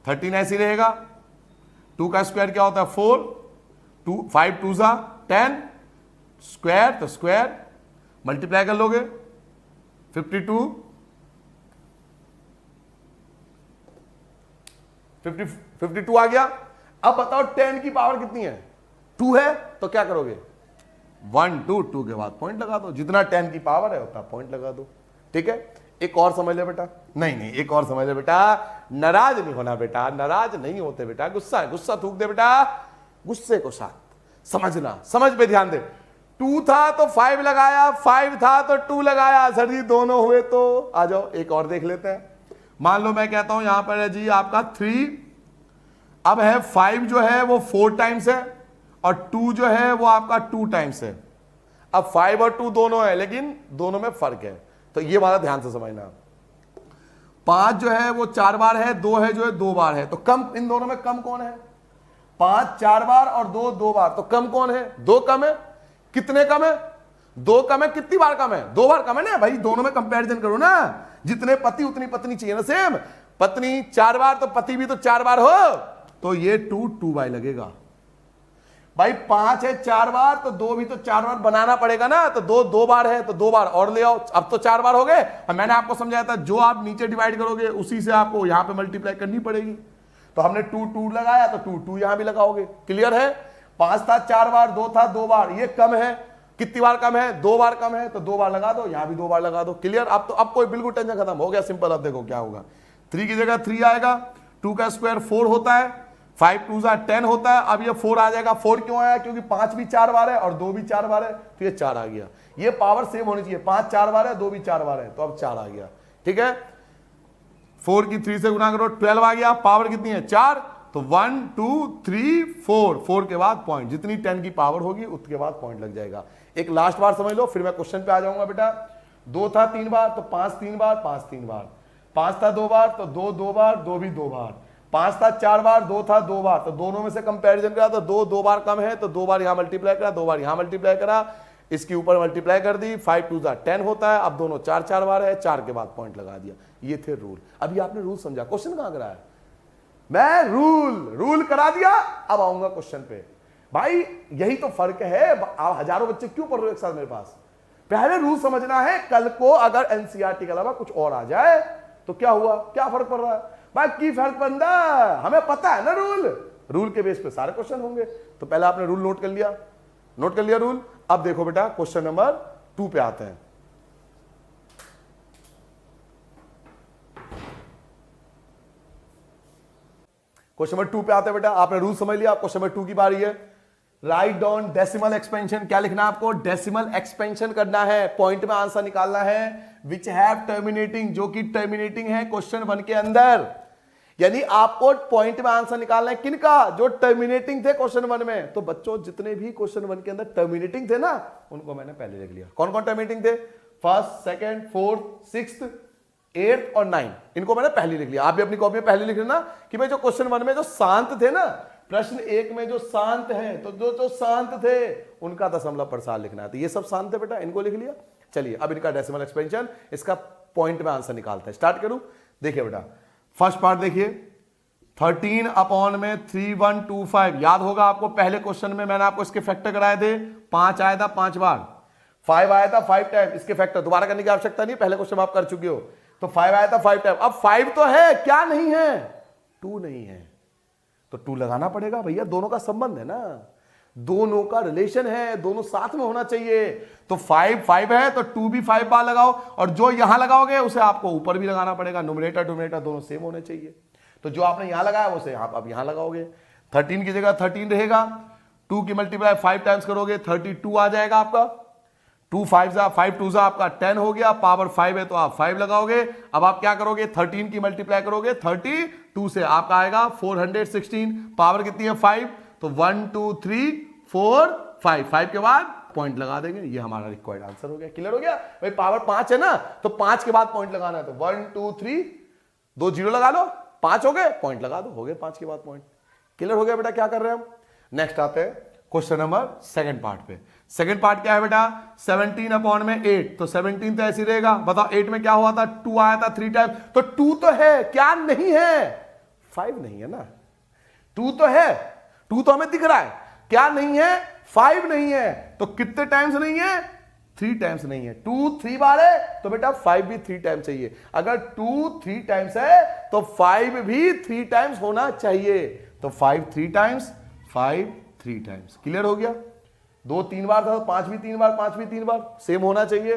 A: 13 ऐसे रहेगा। 2 का स्क्वायर क्या होता है? 4, 5 2 10, स्क्वायर तो स्क्वायर, मल्टीप्लाई कर लोगे 52 52 आ गया। अब बताओ 10 की पावर कितनी है? 2 है तो क्या करोगे? 1 2 2 के बाद पॉइंट लगा दो। जितना 10 की पावर है उतना पॉइंट लगा दो। ठीक है? एक और समझ ले बेटा। नहीं, एक और समझ ले बेटा। नाराज नहीं होना बेटा, नाराज नहीं होते बेटा। गुस्सा थूक दे बेटा, गुस्से को साथ समझना, समझ पे ध्यान दे। 2 था तो 5 लगाया, 5 था तो 2 लगाया। सर जी दोनों हुए तो आ जाओ एक और देख लेते हैं। मान लो मैं कहता हूं यहां पर है जी आपका 3, अब है 5 जो है वो 4 टाइम्स है और 2 जो है वो आपका 2 टाइम्स है। अब 5 और 2 दोनों है, लेकिन दोनों में फर्क है, तो ये वाला ध्यान से समझना। 5 जो है वो 4 बार है, 2 है जो है 2 बार है। तो कम इन दोनों में कम कौन है? 5 4 बार और 2 2 बार, तो कम कौन है? 2 कम है। कितने कम है? 2 कम है। कितनी बार कम है? 2 बार कम है ना भाई। दोनों में कंपैरिजन करो ना, जितने पति उतनी पत्नी चाहिए ना। सेम पत्नी 4 बार तो पति भी तो 4 बार हो, तो ये 2 2 बाय लगेगा भाई। 5 है 4 बार तो 2 भी तो 4 बार बनाना पड़ेगा ना, तो 2 2 बार है तो 2 बार और ले आओ। अब तो 4 बार हो गए। मैंने आपको समझाया था जो आप नीचे डिवाइड करोगे उसी से आपको यहां पे मल्टीप्लाई करनी पड़ेगी। तो हमने 2 2 लगाया तो 2 2 यहां भी लगाओगे। क्लियर है? 5 था 4 बार, 2 था 2 बार, ये कम है। कितनी बार कम है? 2 बार कम है, तो 2 बार लगा दो, यहां भी 2 बार लगा दो। क्लियर? अब तो अब कोई बिल्कुल टेंशन खत्म हो गया, सिंपल। अब देखो क्या होगा। 3 की जगह 3 आएगा, 2 का स्क्वायर 4 होता है, 5 2 10 होता है। अब ये 4 आ जाएगा। 4 क्यों आया? क्योंकि 5 भी 4 बार है और 2 भी 4 बार है, तो ये 4 आ गया। ये पावर सेम होनी चाहिए, 5 4 बार है, 2 भी 4 बार है, तो अब 4 आ गया। ठीक है, 4 की 3 से गुना करो, 12 आ गया। पावर कितनी है? 4, तो 1 2 3 4, 4 के बाद पॉइंट, जितनी 10 की पावर होगी उसके बाद पॉइंट लग जाएगा। एक लास्ट बार समझ लो, फिर मैं क्वेश्चन पे आ जाऊंगा बेटा। 2 था 3 बार, तो 5 3 बार, 5 3 बार। 5 था 2 बार, तो 2 2 बार, 2 भी 2 बार। 5 था 4 बार, 2 था 2 बार, तो दोनों में से कंपैरिजन करा, तो 2 2 बार कम है, तो 2 बार यहां मल्टीप्लाई करा, 2 बार यहां मल्टीप्लाई करा, इसके ऊपर मल्टीप्लाई कर दी। 5 2 10 होता है। अब दोनों 4 4 बार है, 4 के बाद पॉइंट लगा दिया। ये थे रूल। अभी आपने रूल समझा, क्वेश्चन कहां करा है? मैं रूल करा दिया। अब आऊंगा क्वेश्चन पे। भाई यही तो फर्क है। आप हजारों बच्चे क्यों पढ़ रहे हो एक साथ मेरे पास? पहले रूल समझना है। कल को अगर एनसीईआरटी के अलावा कुछ और आ जाए तो क्या हुआ? क्या फर्क पड़ रहा है? भाई की फर्क पड़ता, हमें पता है ना रूल के बेस पे सारे क्वेश्चन होंगे। तो पहले आपने रूल नोट कर लिया रूल। अब देखो बेटा क्वेश्चन नंबर 2 पे आते हैं। क्वेश्चन नंबर 2 पे आते हैं बेटा। आपने रूल समझ लिया, क्वेश्चन नंबर 2 की बारी है। Write down decimal expansion. क्या लिखना है आपको? डेसिमल एक्सपेंशन करना है, पॉइंट में आंसर निकालना है। विच हैव टर्मिनेटिंग, जो कि टर्मिनेटिंग है क्वेश्चन 1 के अंदर। यानी आपको पॉइंट में आंसर निकालना है किनका? जो टर्मिनेटिंग थे क्वेश्चन 1 में। तो बच्चों जितने भी क्वेश्चन 1 के अंदर टर्मिनेटिंग थे ना, उनको मैंने पहले लिख लिया। कौन कौन टर्मिनेटिंग थे? फर्स्ट, सेकंड, फोर्थ, सिक्स्थ, 8 और 9, इनको मैंने पहले लिख लिया। आप भी अपनी कॉपी में पहले लिख लेना कि भाई जो क्वेश्चन 1 में जो शांत थे ना, प्रश्न 1 में जो शांत है, तो जो शांत थे उनका दशमलव प्रसार लिखना है। तो ये सब शांत है बेटा, इनको लिख लिया। चलिए अब इनका डेसिमल एक्सपेंशन, इसका पॉइंट में आंसर निकालते हैं। स्टार्ट करूं? देखिए बेटा फर्स्ट पार्ट देखिए, 13 अपॉन में 3125। याद होगा आपको, पहले क्वेश्चन में मैंने आपको इसके फैक्टर कराए थे। 5 आया था 5 बार, 5 आया था 5 टाइम। इसके फैक्टर दोबारा करने की आवश्यकता नहीं, पहले क्वेश्चन आप कर चुके हो। तो 5 आया था 5 टाइम। अब 5 तो है, क्या नहीं है? 2 नहीं है, तो 2 लगाना पड़ेगा भैया। दोनों का संबंध है ना, दोनों का रिलेशन है, दोनों साथ में होना चाहिए। तो 5 5 है, तो 2 भी 5 बार लगाओ, और जो यहां लगाओगे उसे आपको ऊपर भी लगाना पड़ेगा। न्यूमरेटर डोमिनेटर दोनों सेम होने चाहिए। तो जो आपने यहां लगाया उसे आप अब यहां लगाओगे। 13 की जगह 13 रहेगा। 2 की मल्टीप्लाई 5 टाइम्स करोगे, 32 आ जाएगा आपका। 2 5 2 आपका 10 हो गया। पावर 5 है तो आप 5 लगाओगे। अब आप क्या करोगे? 13 की मल्टीप्लाई करोगे 32 से, आपका आएगा 416। पावर कितनी है? 5। तो 1 2 3 4 5, 5 के बाद पॉइंट लगा देंगे। ये हमारा रिक्वायर्ड आंसर हो गया। क्लियर हो गया भाई? पावर 5 है ना, तो 5 के बाद पॉइंट लगाना है। तो 1 2 3, 2 0 लगा लो, 5 हो गए, पॉइंट लगा दो, हो गए 5 के बाद पॉइंट। क्लियर हो गया बेटा? क्या कर रहे हैं हम? नेक्स्ट आते हैं क्वेश्चन नंबर सेकंड पार्ट पे। सेकंड पार्ट क्या है बेटा? 17 अपॉन में 8। तो 17 तो ऐसे ही रहेगा। बताओ 8 में क्या हुआ था? 2 आया था 3 टाइम। तो 2 तो है, क्या नहीं है? 5 नहीं है ना। 2 तो है, 2 तो हमें दिख रहा है, क्या नहीं है? 5 नहीं है। तो कितने टाइम्स नहीं है? 3 टाइम्स नहीं है। 2 3 बार है, तो बेटा 5 भी 3 टाइम्स चाहिए। अगर 2 3 टाइम्स है तो 5 भी 3 टाइम्स होना चाहिए। तो 5 3 टाइम्स, 5 3 टाइम्स। क्लियर हो गया? 2 3 बार था, 5 भी 3 बार, 5 भी 3 बार, सेम होना चाहिए।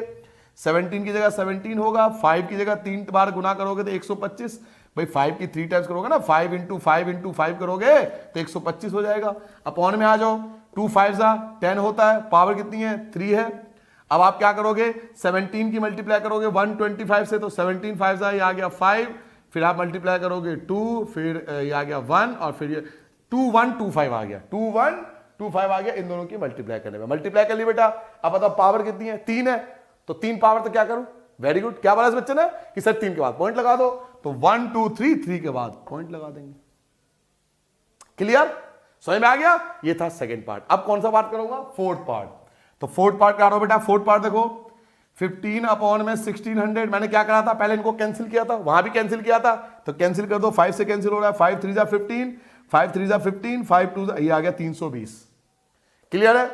A: 17 की जगह 17 होगा। 5 की जगह 3 बार गुना करोगे तो 125। भाई 5 की 3 टाइम्स करोगे ना, 5 इंटू 5 करोगे तो 125 हो जाएगा। अपॉन में आ जाओ, 2 5 10 होता है। पावर कितनी है? 3 है। अब आप क्या करोगे? 17 की मल्टीप्लाई करोगे 125 से, तो 17 5 ये आ गया 5। फिर आप मल्टीप्लाई करोगे 2, फिर ये आ गया 1, और फिर ये 2 1 2 5 आ गया। 2 1 2 5 आ गया इन दोनों की मल्टीप्लाई करने में। मल्टीप्लाई कर ली बेटा। अब बताओ पावर कितनी है? 3 है। तो 3 पावर तो क्या करूं? Very good. क्या बोला इस बच्चे ने कि सर 3 के बाद पॉइंट लगा दो। तो 1 2 3 के बाद पॉइंट लगा देंगे। क्लियर? समझ में आ गया? ये था सेकंड पार्ट। अब कौन सा पार्ट करूंगा? Fourth part. तो फोर्थ पार्ट क्या बेटा? फोर्थ पार्ट देखो, 15 अपॉन में 1600। मैंने क्या करा था? पहले इनको कैंसिल किया था, वहां भी कैंसिल किया था, तो कैंसिल कर दो। 5 से कैंसिल हो रहा है। 5 3 15, 5 3 15, 5 2 ये आ गया 320। क्लियर है?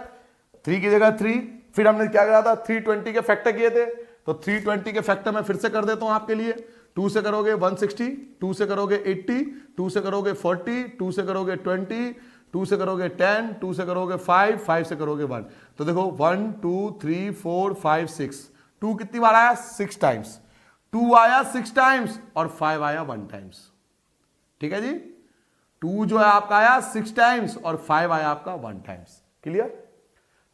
A: 3 की जगह 3। फिर हमने क्या करा था? 320 के फैक्टर किए थे, तो 320 के फैक्टर मैं फिर से कर देता हूं आपके लिए। 2 से करोगे 160, 2 से करोगे 80, 2 से करोगे 40, 2 से करोगे 20, 2 से करोगे 10, 2 से करोगे 5, 5 से करोगे 1। तो देखो 1 2 3 4 5 6, 2 कितनी बार आया? 6 टाइम्स। 2 आया 6 टाइम्स और 5 आया 1 टाइम्स। ठीक है जी? 2 जो है आपका आया 6 टाइम्स और 5 आया आपका 1 टाइम्स। क्लियर?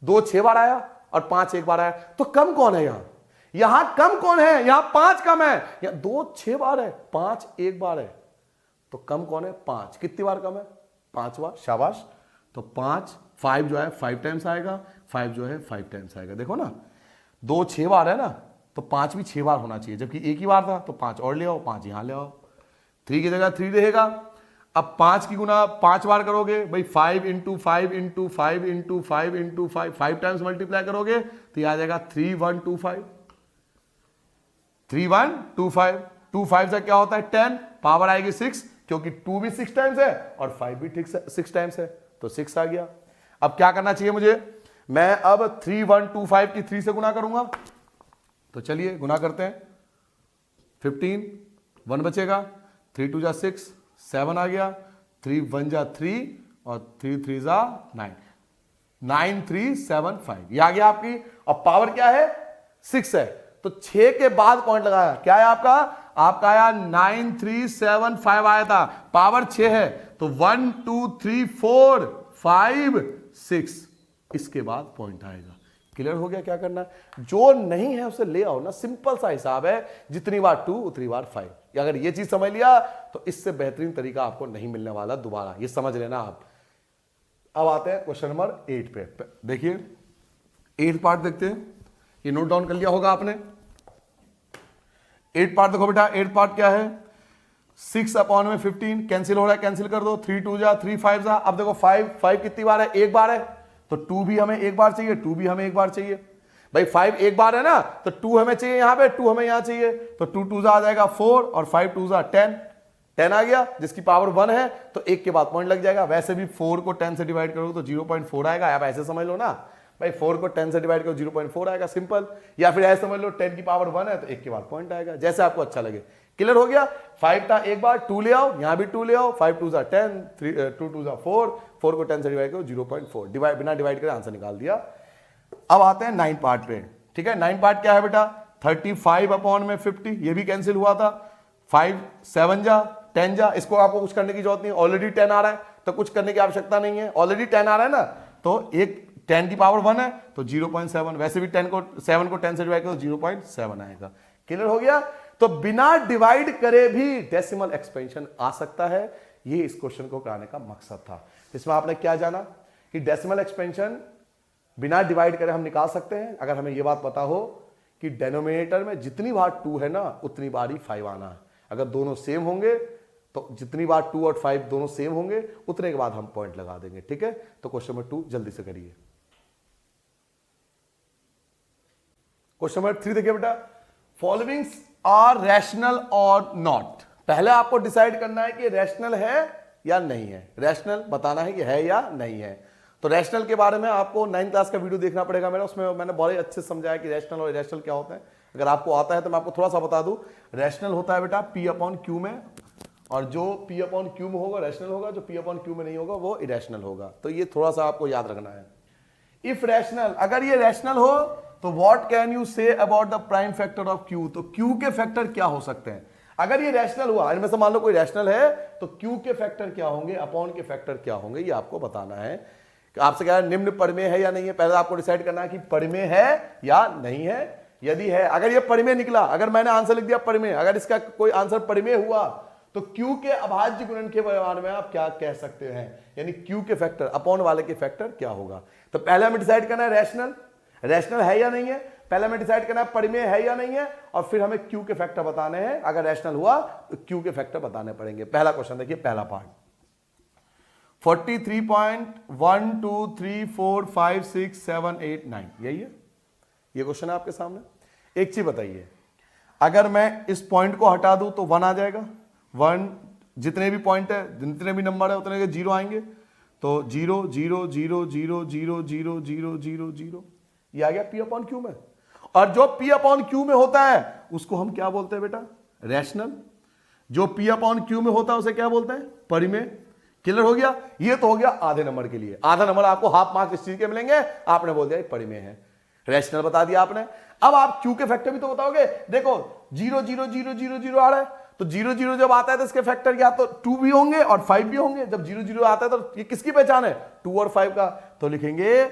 A: 2 6 बार आया और 5 एक बार आया। तो कम कौन है यहां कम कौन है? यहां 5 कम है। यहां 2 6 बार है, 5 एक बार है। तो कम कौन है? 5। कितनी बार कम है? 5 बार। शाबाश। तो 5 जो है 5 टाइम्स आएगा, 5 जो है 5 टाइम्स आएगा। देखो ना, 2 6 बार है ना, तो 5 भी 6 बार होना चाहिए, जबकि एक ही बार था। तो 5 और ले आओ, 5 यहां ले आओ। 3 की जगह 3 रहेगा। अब 5 की गुना 5 बार करोगे भाई, 5 into 5 into 5 into 5 into 5 times multiply करोगे तो यह आ जाएगा 3125। 3125। 2 5 से क्या होता है? 10। पावर आएगी 6, क्योंकि 2 भी 6 टाइम्स है और 5 भी 6 टाइम्स है, तो 6 आ गया। अब क्या करना चाहिए मुझे? मैं अब 3125 की 3 से गुना करूंगा। तो चलिए गुना करते हैं। 15, 1 बचेगा, 3 2 जा 6, 7 आ गया, 3 1 जा 3 और 3 3 जा 9, 9375 ये आ गया आपकी। और पावर क्या है? 6 है, तो 6 के बाद पॉइंट लगाया। क्या है आपका? आपका आया 9375 आया था, पावर 6 है, तो 1 2 3 4 5 6 इसके बाद पॉइंट आएगा। क्लियर हो गया क्या करना है? जो नहीं है उसे ले आओ ना, सिंपल सा हिसाब है, जितनी बार 2 उतनी बार 5। अगर ये चीज समझ लिया तो इससे बेहतरीन तरीका आपको नहीं मिलने वाला दोबारा, ये समझ लेना आप। अब आते हैं क्वेश्चन नंबर 8 पे। देखिए 8 पार्ट देखते हैं, ये नोट डाउन कर लिया होगा आपने। 8 पार्ट देखो बेटा, 8 पार्ट क्या है? 6 अपॉन में 15 कैंसिल हो रहा है, कैंसिल कर दो। 3 2 जा 3 5 जा। अब देखो 5 कितनी बार है? एक बार है, तो 2 भी हमें एक बार चाहिए, 2 भी हमें एक बार चाहिए। भाई 5 एक बार है ना, तो 2 हमें चाहिए यहां पे, 2 हमें यहां चाहिए, तो 2 2 आ जाएगा 4 और 5 2 10 आ गया, जिसकी पावर 1 है, तो एक के बाद पॉइंट लग जाएगा। वैसे भी 4 को 10 से डिवाइड करोगे तो 0.4 आएगा। आप ऐसे समझ लो ना भाई, 4 को 10 से डिवाइड करो 0.4 आएगा, सिंपल। या फिर ऐसे समझ लो 10 की पावर 1 है तो एक के बाद पॉइंट आएगा, जैसे आपको अच्छा लगे। क्लियर हो गया? 5 था एक बार, 2 ले आओ, यहां भी 2 ले आओ, 5 2 10, 2 2 4, 4 को 10 से डिवाइड करो 0.4, डिवाइड बिना डिवाइड करे आंसर निकाल दिया। अब आते हैं 9 पार्ट पे। ठीक है, 9 पार्ट क्या है बेटा? 35 अपॉन में 50, ये भी कैंसिल हुआ था। 5 7 जा 10 जा, इसको आपको कुछ करने की जरूरत नहीं, ऑलरेडी 10 आ रहा है, तो कुछ करने की आवश्यकता नहीं है। ऑलरेडी 10 आ रहा है ना, तो एक 10 की पावर 1 है तो 0.7, वैसे भी 7 को 10 से डिवाइड करो 0.7 आएगा। क्लियर हो गया? तो बिना डिवाइड करे भी डेसिमल एक्सपेंशन आ सकता है, ये इस क्वेश्चन को कराने का मकसद था। इसमें आपने क्या जाना कि डेसिमल एक्सपेंशन बिना डिवाइड करे हम निकाल सकते हैं, अगर हमें यह बात पता हो कि डेनोमिनेटर में जितनी बार 2 है ना उतनी बार ही 5 आना है। अगर दोनों सेम होंगे तो जितनी बार 2 और 5 दोनों सेम होंगे उतने के बाद हम पॉइंट लगा देंगे। ठीक है, तो क्वेश्चन नंबर 2 जल्दी से करिए। क्वेश्चन नंबर 3 देखिए बेटा, फॉलोइंग्स आर रैशनल और नॉट। पहले आपको डिसाइड करना है कि रैशनल है या नहीं है, रैशनल बताना है कि है या नहीं है। तो रैशनल के बारे में आपको 9th क्लास का वीडियो देखना पड़ेगा मेरा, उसमें मैंने बहुत अच्छे से समझाया कि रैशनल और इरेशनल क्या होते हैं। अगर आपको आता है तो मैं आपको थोड़ा सा बता दूं। रैशनल होता है बेटा P अपॉन Q में, और जो P अपॉन Q में होगा रैशनल होगा, जो P अपॉन Q में नहीं होगा वो इरेशनल होगा। तो ये थोड़ा सा आपको याद रखना है। इफ रैशनल, अगर ये रैशनल हो तो what can you say about the prime factor of Q। तो Q के फैक्टर क्या हो सकते हैं? अगर ये रैशनल हुआ, इनमें से मान लो कोई रैशनल है तो Q के फैक्टर क्या होंगे, अपॉन के फैक्टर क्या होंगे, ये आपको बताना है। आपसे क्या है, निम्न परिमेय है या नहीं है, पहले आपको डिसाइड करना है कि परिमेय है या नहीं है। यदि है, अगर ये परिमेय निकला, अगर मैंने आंसर लिख दिया परिमेय, अगर इसका कोई आंसर परिमेय हुआ तो Q के अभाज्य गुणन के बारे में आप क्या कह सकते हैं, यानी Q के फैक्टर अपॉन वाले के फैक्टर क्या होगा। तो पहले हमें डिसाइड करना है रैशनल है या नहीं है, पहले हमें डिसाइड करना है परिमेय है या नहीं है, और फिर हमें Q के फैक्टर बताने हैं। अगर रैशनल हुआ तो Q के फैक्टर बताने पड़ेंगे। पहला क्वेश्चन देखिए, पहला पार्ट 43.123456789 यही है, ये क्वेश्चन है आपके सामने। एक चीज बताइए, अगर मैं इस पॉइंट को हटा दूं तो 1 आ जाएगा। 1 जितने भी पॉइंट है, जितने भी नंबर है उतने के 0 आएंगे, तो 0 0 0 0 0 0 0 0 0 ये आ गया P अपॉन Q में। और जो P अपॉन Q में होता है उसको हम क्या बोलते हैं बेटा, रैशनल। जो P अपॉन Q में होता है उसे क्या बोलते हैं, परिमेय। क्लियर हो गया? ये तो हो गया आधे नंबर के लिए। आधा नंबर आपको हाफ मार्क्स इस चीज के मिलेंगे, आपने बोल दिया परिमेय है, रैशनल बता दिया आपने। अब आप Q के फैक्टर भी तो बताओगे। देखो 0 0 0 0 0 आ रहा है, तो 0 0 जब आता है तो इसके फैक्टर या तो 2 भी होंगे और 5 भी होंगे। जब 0 0 आता है तो ये किसकी पहचान है, 2 और 5 का। तो लिखेंगे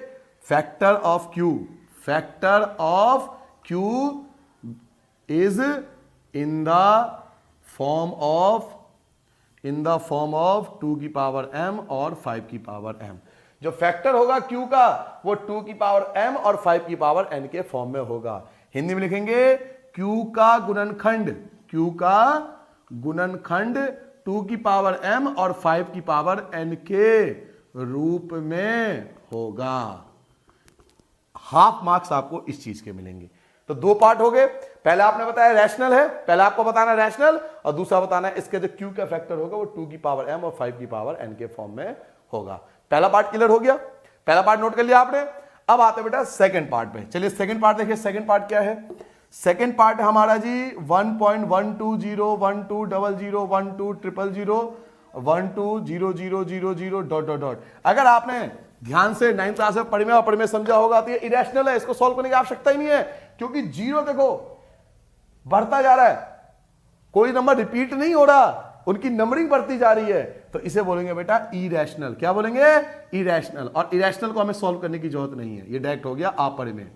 A: factor of Q, factor of Q is in the form of 2 की पावर m और 5 की पावर m। जो फैक्टर होगा q का वो 2 की पावर m और 5 की पावर n के फॉर्म में होगा। हिंदी में लिखेंगे q का गुणनखंड 2 की पावर m और 5 की पावर n के रूप में होगा। हाफ मार्क्स आपको इस चीज के मिलेंगे। तो दो पार्ट हो गए, पहला आपने बताया रैशनल है, पहला आपको बताना रैशनल, और दूसरा बताना है इसके जो q का फैक्टर होगा वो 2 की पावर m और 5 की पावर n के फॉर्म में होगा। पहला पार्ट क्लियर हो गया, पहला पार्ट नोट कर लिया आपने। अब आते बेटा सेकंड पार्ट पे। चलिए सेकंड पार्ट देखिए, सेकंड पार्ट क्या है। सेकंड पार्ट हमारा जी 1.120120012000000 अगर आपने ध्यान से 9th क्लास में पढ़े में समझा होगा तो ये इरेशनल है, इसको सॉल्व करने की आवश्यकता ही नहीं है, क्योंकि जीरो देखो बढ़ता जा रहा है, कोई नंबर रिपीट नहीं हो रहा, उनकी नंबरिंग बढ़ती जा रही है। तो इसे बोलेंगे बेटा इरेशनल। क्या बोलेंगे, इरेशनल। और इरेशनल को हमें सॉल्व करने की जरूरत नहीं है, ये डायरेक्ट हो गया आप पढ़े में,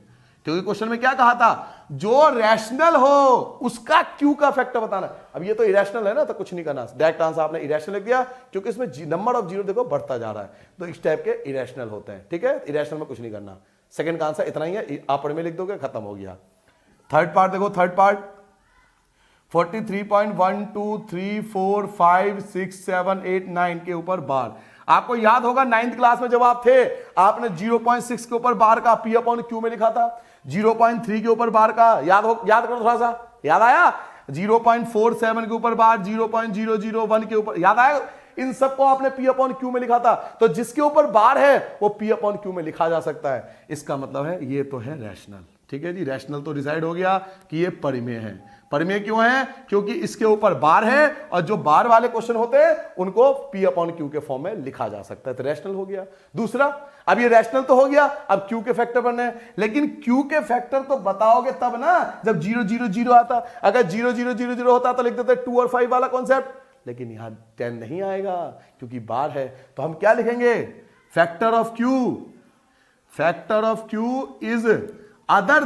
A: क्योंकि क्वेश्चन में क्या कहा था, जो रैशनल हो उसका क्यू का फैक्टर बताना। अब ये तो इरेशनल है ना, तो कुछ नहीं करना, डायरेक्ट आंसर आपने इरेशनल लिख दिया, क्योंकि इसमें नंबर ऑफ जीरो देखो बढ़ता जा रहा है, तो इस टाइप के इरेशनल होते हैं। ठीक है, इरेशनल में कुछ नहीं करना। सेकंड का आंसर इतना ही है, आप पढ़े में लिख दोगे, खत्म हो गया। थर्ड पार्ट देखो, थर्ड पार्ट 43.123456789 के ऊपर बार। आपको याद होगा 9th क्लास में जब आप थे, आपने 0.6 के ऊपर बार का P अपॉन Q में लिखा था, 0.3 के ऊपर बार का याद करो थोड़ा सा, याद आया, 0.47 के ऊपर बार, 0.001 के ऊपर, याद आया, इन सबको आपने P अपॉन Q में लिखा था। तो जिसके ऊपर बार है वो P अपॉन Q में लिखा जा सकता है। इसका मतलब है ये तो है रैशनल। ठीक है जी, रैशनल तो डिसाइड हो गया कि ये परिमेय है। परिमेय क्यों है, क्योंकि इसके ऊपर बार है, और जो बार वाले क्वेश्चन होते हैं उनको P अपॉन Q के फॉर्म में लिखा जा सकता है, तो रैशनल हो गया। दूसरा, अब ये रैशनल तो हो गया, अब Q के फैक्टर बनने हैं, लेकिन Q के फैक्टर तो बताओगे तब ना जब 0 0 0 आता। अगर 0 0 0 0 होता तो लिख देते 2 और 5 वाला कॉन्सेप्ट, लेकिन यहां 10 नहीं आएगा क्योंकि बार है। तो हम क्या लिखेंगे, factor of Q is other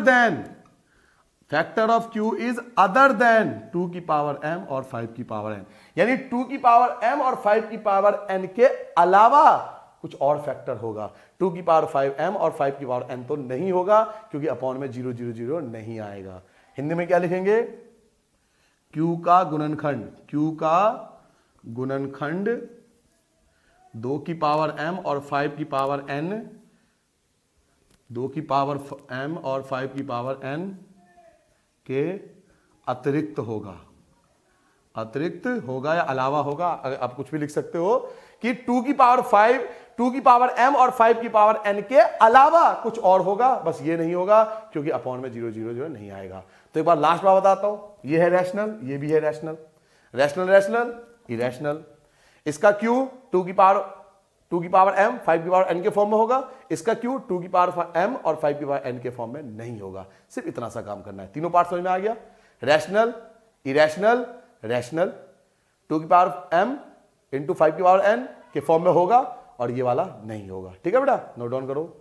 A: than 2 की पावर m और 5 की पावर n, यानी 2 की पावर m और 5 की पावर n के अलावा कुछ और फैक्टर होगा। 2 की पावर 5m और 5 की पावर n तो नहीं होगा, क्योंकि अपॉन में 0 0 0 नहीं आएगा। हिंदी में क्या लिखेंगे, Q का गुणनखंड 2 की पावर m और 5 की पावर n, 2 की पावर m और 5 की पावर n के अतिरिक्त होगा या अलावा होगा, आप कुछ भी लिख सकते हो कि 2 की पावर m और 5 की पावर n के अलावा कुछ और होगा, बस ये नहीं होगा क्योंकि अपॉन में 0 0 0 नहीं आएगा। तो एक बार लास्ट बार बताता हूं, ये है रैशनल, ये भी है रैशनल, इरेशनल। इसका Q 2 की पावर m 5 की पावर n के फॉर्म में होगा, इसका Q 2 की पावर m और 5 की पावर n के फॉर्म में नहीं होगा। सिर्फ इतना सा काम करना है। तीनों पार्ट समझ में आ गया, रैशनल, इरेशनल, रैशनल। 2 की पावर m इंटू 5 की पावर n के फॉर्म में होगा, और ये वाला नहीं होगा। ठीक है बेटा, नोट डाउन करो।